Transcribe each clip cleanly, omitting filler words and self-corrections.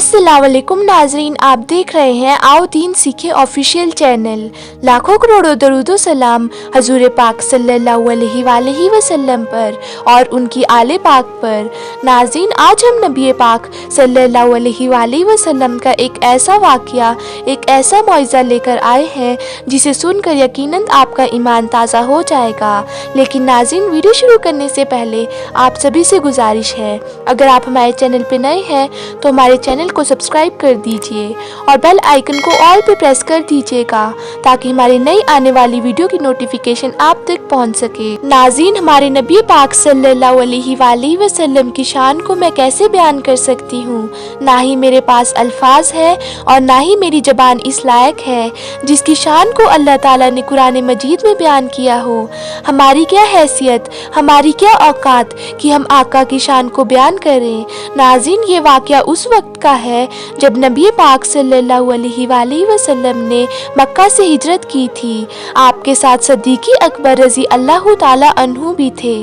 अस्सलाम वालेकुम नाजरीन, आप देख रहे हैं आओ दीन सीखे ऑफिशियल चैनल। लाखों करोड़ों दरूदो सलाम हजूर पाक सल्लल्लाहु अलैहि वसल्लम पर और उनकी आले पाक पर। नाजरीन, आज हम नबी पाक सल्लल्लाहु अलैहि वसल्लम का एक ऐसा वाक़या, एक ऐसा मौइज़ा लेकर आए हैं जिसे सुनकर यकीनन आपका ईमान ताज़ा हो जाएगा। लेकिन नाजरीन, वीडियो शुरू करने से पहले आप सभी से गुजारिश है, अगर आप हमारे चैनल पर नए हैं तो हमारे चैनल को सब्सक्राइब कर दीजिए और बेल आइकन को ऑल पे प्रेस कर दीजिएगा ताकि हमारी नई आने वाली वीडियो की नोटिफिकेशन आप तक पहुंच सके। नाज़रीन, हमारे नबी पाक सल्लल्लाहु अलैहि वसल्लम की शान को मैं कैसे बयान कर सकती हूँ। ना ही मेरे पास अल्फाज है और ना ही मेरी ज़बान इस लायक है जिसकी शान को अल्लाह ताला ने कुरान मजीद में बयान किया हो। हमारी क्या हैसियत, हमारी क्या औकात कि हम आका की शान को बयान करें। नाज़रीन, ये वाक़या उस वक्त का है जब नबी पाक सल्लल्लाहु अलैहि वसल्लम ने मक्का से हिजरत की थी। आपके साथ सद्दीक़ अकबर रज़ी अल्लाह ताला अन्हु भी थे।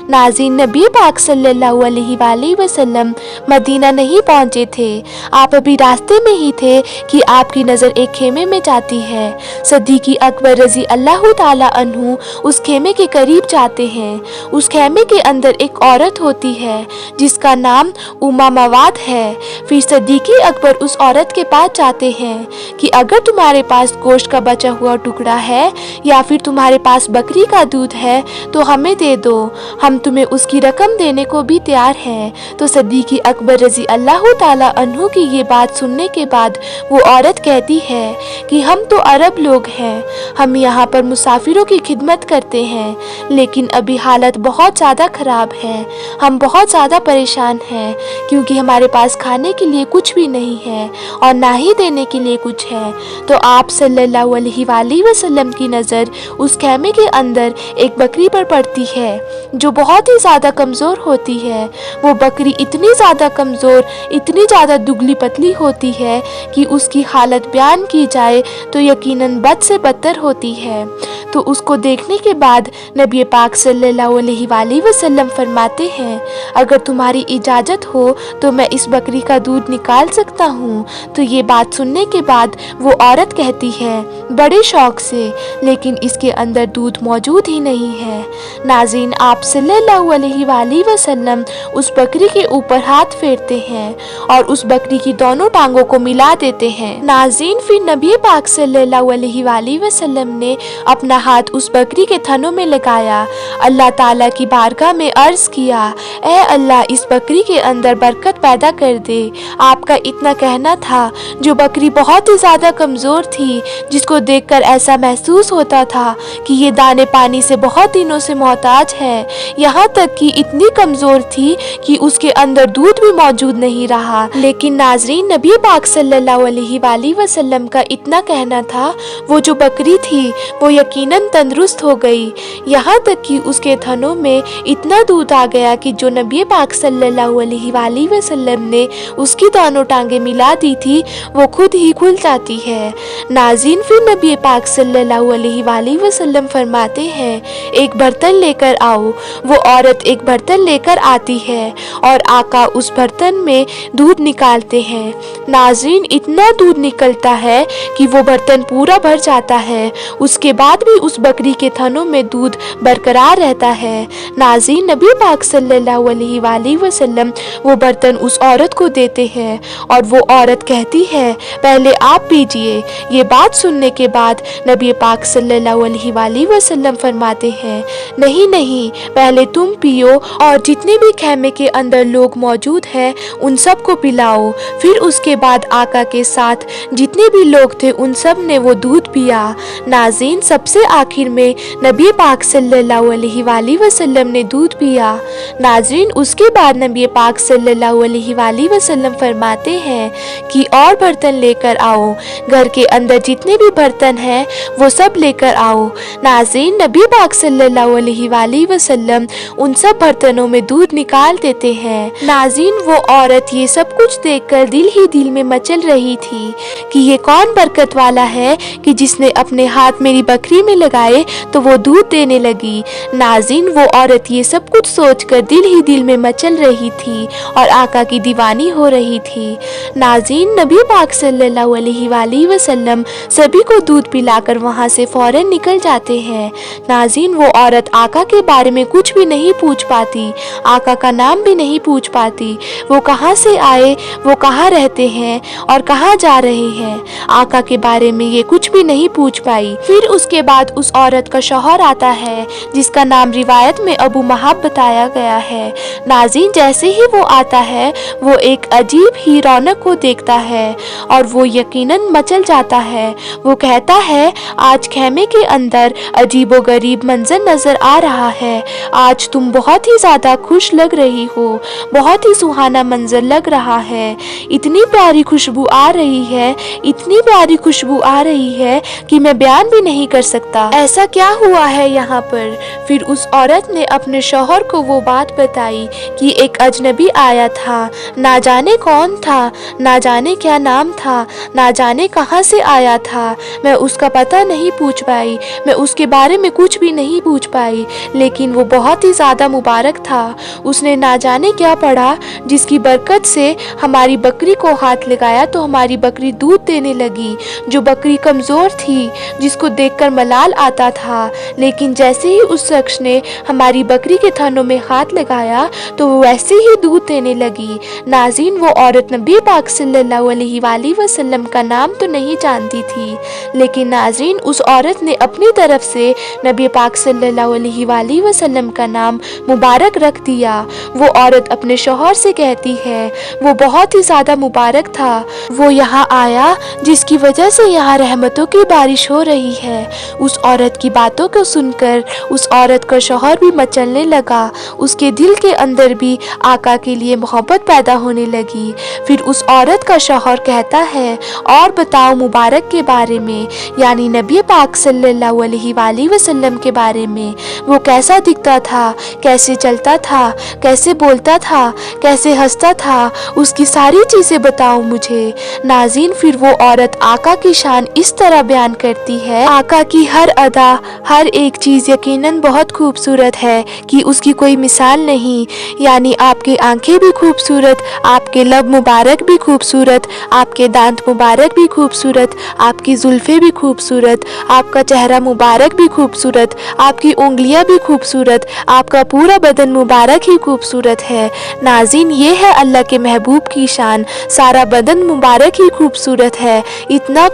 नाज़रीन, नबी पाक सल्लल्लाहु अलैहि वसल्लम मदीना नहीं पहुंचे थे, आप अभी रास्ते में ही थे कि आपकी नज़र एक खेमे में जाती है। सद्दीक़ अकबर रज़ी अल्लाह ताला अन्हु उस खेमे के करीब जाते हैं। उस खेमे के अंदर एक औरत होती है जिसका नाम उम्मा मवाद है। फिर सद्दीक़ अकबर उस औरत के पास जाते हैं कि अगर तुम्हारे पास गोश्त का बचा हुआ टुकड़ा है या फिर तुम्हारे पास बकरी का दूध है तो हमें दे दो, हम तुम्हें उसकी रकम देने को भी तैयार हैं। तो सद्दीक़ अकबर रज़ी अल्लाह ताला अन्हु की ये बात सुनने के बाद वो औरत कहती है कि हम तो अरब लोग हैं, हम यहाँ पर मुसाफिरों की खिदमत करते हैं, लेकिन अभी हालत बहुत ज़्यादा ख़राब है, हम बहुत ज़्यादा परेशान हैं क्योंकि हमारे पास खाने के लिए कुछ भी नहीं है और ना ही देने के लिए कुछ है। तो आप सल्लल्लाहु अलैहि वसल्लम की नज़र उस खेमे के अंदर एक बकरी पर पड़ती है जो बहुत ही ज़्यादा कमज़ोर होती है। वो बकरी इतनी ज़्यादा कमज़ोर, इतनी ज़्यादा दुबली पतली होती है कि उसकी हालत बयान की जाए तो यकीनन बद से बदतर होती है। तो उसको देखने के बाद नबी पाक सल्लल्लाहु अलैहि वसल्लम फरमाते हैं, अगर तुम्हारी इजाज़त हो तो मैं इस बकरी का दूध निकाल सकता हूँ। तो ये बात सुनने के बाद वो औरत कहती है बड़े शौक से, लेकिन इसके अंदर दूध मौजूद ही नहीं है। नाज़रीन, आप सल्लल्लाहु अलैहि वसल्लम उस बकरी के ऊपर हाथ फेरते हैं और उस बकरी की दोनों टांगों को मिला देते हैं। नाज़रीन, फिर नबी पाक सल्लल्लाहु अलैहि वसल्लम ने अपना हाथ उस बकरी के थनों में लगाया, अल्लाह ताला की बारगाह में अर्ज किया, ऐ अल्लाह, इस बकरी के अंदर बरकत पैदा कर दे। आपका इतना कहना था। जो बकरी बहुत ही ज़्यादा कमज़ोर थी, जिसको देखकर ऐसा महसूस होता था कि ये दाने पानी से बहुत दिनों से मोहताज है, यहाँ तक कि इतनी कमज़ोर थी कि उसके अंदर दूध भी मौजूद नहीं रहा। लेकिन नाज़रीन, नबी पाक सल्लल्लाहु अलैहि वसल्लम का इतना कहना था, वो जो बकरी थी वो यकीनन तंदुरुस्त हो गई, यहाँ तक कि उसके थनों में इतना दूध आ गया कि जो नबी पाक सल्लल्लाहु अलैहि वसल्लम ने उसकी दोनों टांगें मिला दी थी वो खुद ही खुल जाती है। नाज़रीन, फिर नबी पाक सल्लल्लाहु अलैहि वसल्लम फरमाते हैं, एक बर्तन लेकर आओ। वो औरत एक बर्तन लेकर आती है और आका उस बर्तन में दूध निकालते हैं। नाज़रीन, इतना दूध निकलता है कि वो बर्तन पूरा भर जाता है। उसके बाद भी उस बकरी के थनों में दूध बरकरार रहता है। नाज़रीन, नबी पाक सल्लल्लाहु अलैहि वसल्लम वो बर्तन उस औरत को देते हैं और वो औरत कहती है, पहले आप पीजिए। ये बात सुनने के बाद नबी पाक सल्लल्लाहु अलैहि वसल्लम फरमाते हैं, नहीं नहीं, पहले तुम पियो और जितने भी खेमे के अंदर लोग मौजूद हैं उन सब को पिलाओ। फिर उसके बाद आका के साथ जितने भी लोग थे उन सब ने वो दूध पिया। नाज़रीन, सबसे आखिर में नबी पाक सल्लल्लाहु अलैहि वसल्लम ने दूध पिया। नाज़रीन, उसके बाद नबी पाक सल्लल्लाहु अलैहि वसल्लम फरमाते हैं कि और बर्तन लेकर आओ, घर के अंदर जितने भी बर्तन हैं वो सब लेकर आओ। नाज़रीन, नबी पाक सल्लल्लाहु अलैहि वसल्लम उन सब बर्तनों में दूध निकाल देते हैं। नाज़रीन, वो औरत ये सब कुछ देखकर दिल ही दिल में मचल रही थी कि ये कौन बरकत वाला है कि जिसने अपने हाथ मेरी बकरी में लगाए तो वो दूध देने लगी। नाज़रीन, वो औरत ये सब कुछ सोचकर दिल ही दिल में मचल रही थी और आका की दीवानी हो रही थी। नाज़रीन, नबी पाक सल्लल्लाहु अलैहि वसल्लम सभी को दूध पिलाकर वहाँ से फौरन निकल जाते हैं। नाज़रीन, वो औरत आका के बारे में कुछ भी नहीं पूछ पाती, आका का नाम भी नहीं पूछ पाती। वो कहाँ से आए, वो कहाँ रहते हैं और कहाँ जा रहे हैं, आका के बारे में ये कुछ भी नहीं पूछ पाई। फिर उसके बाद उस औरत का शौहर आता है जिसका नाम रिवायत में अबू महाब बताया गया है। नाज़रीन, जैसे ही वो आता है वो एक अजीब ही रौनक को देखता है और वो यकीनन मचल जाता है। वो कहता है, आज खेमे के अंदर अजीबो गरीब मंजर नजर आ रहा है। आज तुम बहुत ही ज्यादा खुश लग रही हो, बहुत ही सुहाना मंजर लग रहा है। इतनी प्यारी खुशबू आ रही है, इतनी प्यारी खुशबू आ रही है कि मैं बयान भी नहीं कर सकता। ऐसा क्या हुआ है यहाँ पर? फिर उस औरत ने अपने शौहर को वो बात बताई कि एक अजनबी आया था, ना जाने कौन था, ना जाने क्या नाम था, ना जाने कहाँ से आया था। मैं उसका पता नहीं पूछ पाई, मैं उसके बारे में कुछ भी नहीं पूछ पाई, लेकिन वो बहुत ही ज़्यादा मुबारक था। उसने ना जाने क्या पढ़ा जिसकी बरकत से हमारी बकरी को हाथ लगाया तो हमारी बकरी दूध देने लगी। जो बकरी कमज़ोर थी, जिसको देखकर मलाल आता था, लेकिन जैसे ही उस शख्स ने हमारी बकरी के थनों में हाथ लगाया तो वो वैसे ही दूध देने लगी। नाज़रीन, वो औरत नबी पाक सल्लल्लाहु अलैहि वसल्लम का नाम तो नहीं जानती थी, लेकिन नाज़रीन, उस औरत ने अपनी तरफ से नबी पाक सल्लल्लाहु अलैहि वसल्लम का नाम मुबारक रख दिया। वो औरत अपने शौहर से कहती है, वो बहुत ही ज़्यादा मुबारक था, वो यहाँ आया जिसकी वजह से यहाँ रहमतों की बारिश हो रही है। उस औरत की बातों को सुनकर उस औरत का शौहर भी मचलने लगा, उसके दिल के अंदर भी आका के लिए मोहब्बत पैदा होने लगी। फिर उस औरत का शौहर कहता है, और बताओ मुबारक के बारे में, यानी नबी पाक सल्लल्लाहु अलैहि वसल्लम के बारे में। वो कैसा दिखता था, कैसे चलता था, कैसे बोलता था, कैसे हंसता था, उसकी सारी चीज़ें बताओ मुझे। नाज़रीन, फिर वो औरत आका की शान इस तरह बयान करती है, आका की हर अदा, हर एक चीज़ यकीनन बहुत खूबसूरत है कि उसकी कोई मिसाल नहीं। यानी आपकी आंखें भी खूबसूरत, आपके लब मुबारक भी खूबसूरत, आपके दांत मुबारक भी खूबसूरत, आपकी जुल्फ़ें भी खूबसूरत, आपका चेहरा मुबारक भी खूबसूरत, आपकी उंगलियां भी खूबसूरत, आपका पूरा बदन मुबारक ही खूबसूरत है। नाज़रीन, ये है अल्लाह के महबूब की शान, सारा बदन मुबारक ही खूबसूरत है। इतना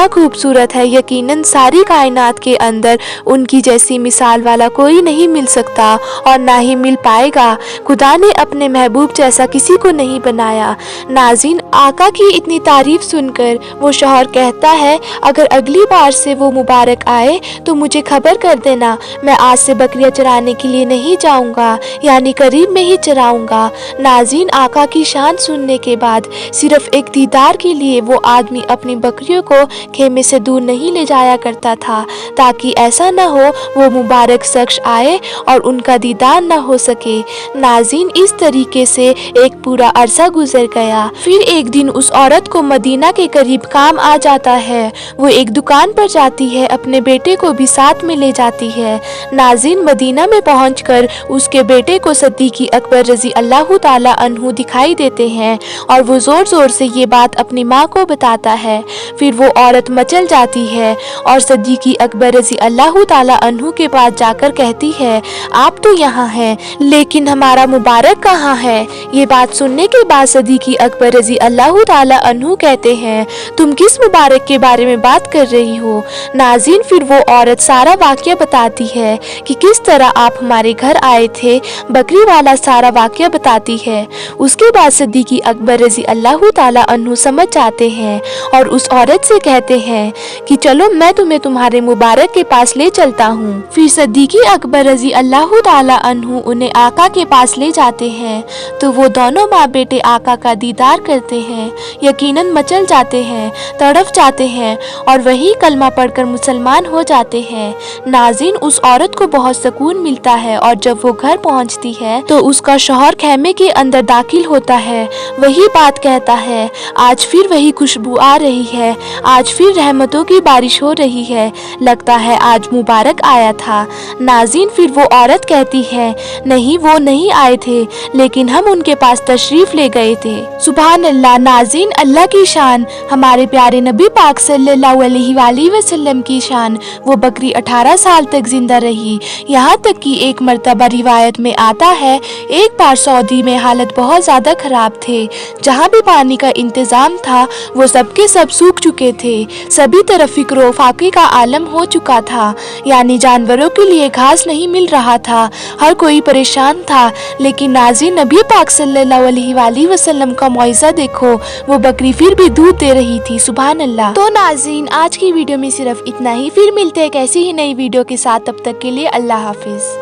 खूबसूरत है, यकीनन सारी कायनात के अंदर उनकी जैसी मिसाल वाला कोई नहीं मिल सकता और ना ही मिल पाएगा। खुदा ने अपने महबूब जैसा किसी को नहीं बनाया। नाज़रीन, आका की इतनी तारीफ सुनकर वो शौहर कहता है, अगर अगली बार से वो मुबारक आए तो मुझे खबर कर देना, मैं आज से बकरियां चराने के लिए नहीं जाऊंगा, यानी करीब में ही चराऊंगा। नाज़रीन, आका की शान सुनने के बाद सिर्फ एक दीदार के लिए वो आदमी अपनी बकरियों को खेमे से दूर नहीं ले जाया करता था, ताकि ऐसा न हो वो मुबारक शख्स आए और उनका दीदार न हो सके। नाज़रीन, इस तरीके से एक पूरा अरसा गुजर गया। फिर एक दिन उस औरत को मदीना के करीब काम आ जाता है। वो एक दुकान पर जाती है, अपने बेटे को भी साथ में ले जाती है। नाज़रीन, मदीना में पहुंचकर उसके बेटे को सिद्दीक़ अकबर रज़ी अल्लाह ताला अन्हु दिखाई देते हैं और वो जोर जोर से ये बात अपनी माँ को बताता है। फिर वो औरत मचल जाती है और सिद्दीक़ अकबर रज़ी अल्लाह ताला अन्हु के पास जाकर कहती है, आप तो यहाँ हैं, लेकिन हमारा मुबारक कहाँ है? ये बात सुनने के बाद सिद्दीक़ अकबर रज़ी अल्लाह ताला अन्हु कहते हैं, तुम किस मुबारक के बारे में बात कर रही हो? नाज़रीन, फिर वो औरत सारा वाक़या बताती है कि किस तरह आप हमारे घर आए थे, बकरी वाला सारा वाक़या बताती है। उसके बाद सिद्दीक़ अकबर रज़ी अल्लाह ताला अन्हु समझ जाते हैं और उस औरत से कहते हैं कि चलो मैं तुम्हें तुम्हारे मुबारक के पास ले चलता हूँ। फिर सिद्दीक़ अकबर रज़ी अल्लाह ताला अन्हु उन्हें आका के पास ले जाते हैं, तो वो दोनों माँ बेटे आका का दीदार करते जाते हैं, यकीनन मचल जाते हैं, तड़प जाते हैं और वही कलमा पढ़कर मुसलमान हो जाते हैं। नाज़रीन, उस औरत को बहुत सुकून मिलता है और जब वो घर पहुंचती है तो उसका शौहर खेमे के अंदर दाखिल होता है। वही बात कहता है, आज फिर वही खुशबू आ रही है, आज फिर रहमतों की बारिश हो रही है, लगता है आज मुबारक आया था। नाज़रीन, फिर वो औरत कहती है, नहीं वो नहीं आए थे, लेकिन हम उनके पास तशरीफ ले गए थे। सुभान अल्लाह। नाज़रीन, अल्लाह की शान, हमारे प्यारे नबी पाक सल्लल्लाहु अलैहि वसल्लम की शान। वो बकरी 18 साल तक जिंदा रही, यहाँ तक कि एक मर्तबा रिवायत में आता है, एक बार सऊदी में हालत बहुत ज़्यादा ख़राब थे। जहाँ भी पानी का इंतज़ाम था वो सबके सब सूख चुके थे। सभी तरफ फिक्र फाके का आलम हो चुका था, यानी जानवरों के लिए घास नहीं मिल रहा था। हर कोई परेशान था। लेकिन नाज़रीन, नबी पाक सल्लल्लाहु अलैहि वसल्लम का मौइज़ा देखो, वो बकरी फिर भी दूध दे रही थी। सुभान अल्लाह। तो नाज़रीन, आज की वीडियो में सिर्फ इतना ही। फिर मिलते हैं एक ऐसी ही नई वीडियो के साथ। तब तक के लिए अल्लाह हाफिज़।